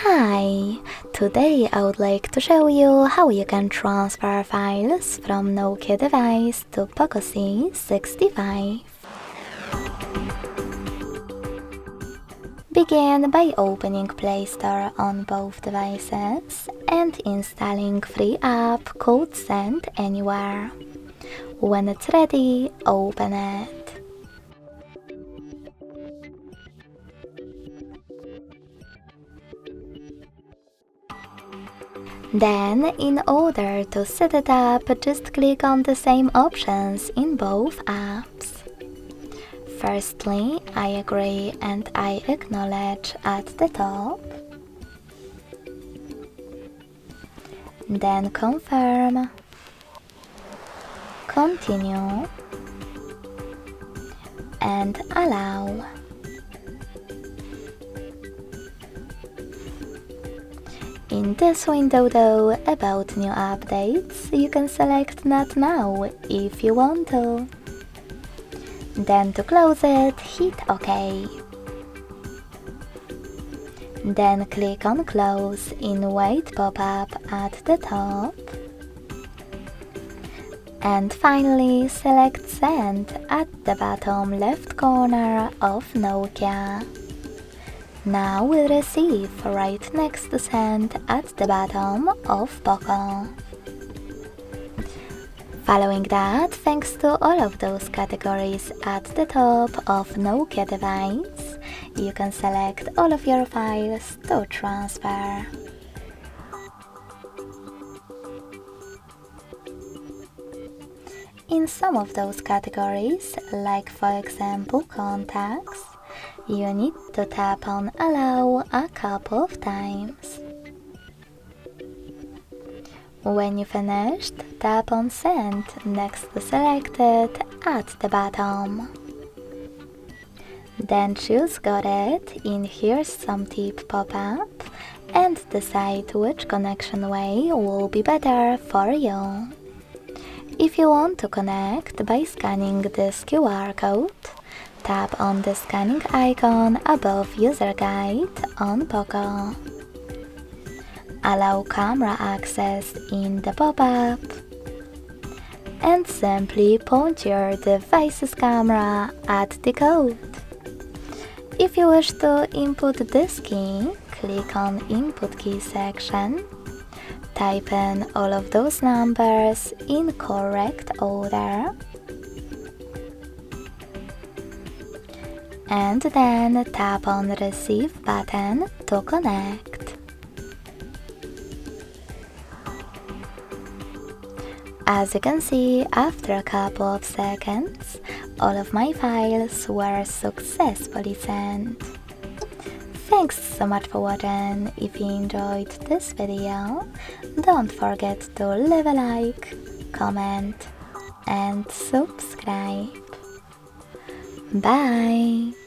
Hi! Today I would like to show you how you can transfer files from Nokia device to POCO C65. Begin by opening Play Store on both devices and installing free app called Send Anywhere. When it's ready, open it. Then, in order to set it up, just click on the same options in both apps. Firstly, I agree and I acknowledge at the top. Then confirm, continue, and allow. In this window though, about new updates, you can select Not Now if you want to. Then to close it, hit OK. Then click on Close in White pop-up at the top. And finally select Send at the bottom left corner of Nokia. Now we'll receive right next to Send at the bottom of POCO. Following that, thanks to all of those categories at the top of Nokia device, you can select all of your files to transfer. In some of those categories, like for example contacts, you need to tap on Allow a couple of times. When you finished, tap on Send next to Selected at the bottom. Then choose Got It in Here's Some Tip pop-up and decide which connection way will be better for you. If you want to connect by scanning this QR code, tap on the scanning icon above User Guide on POCO. Allow camera access in the pop-up and simply point your device's camera at the code. If you wish to input this key, click on Input Key section, type in all of those numbers in correct order, and then tap on Receive button to connect. As you can see, after a couple of seconds, all of my files were successfully sent. Thanks so much for watching. If you enjoyed this video, don't forget to leave a like, comment and subscribe. Bye!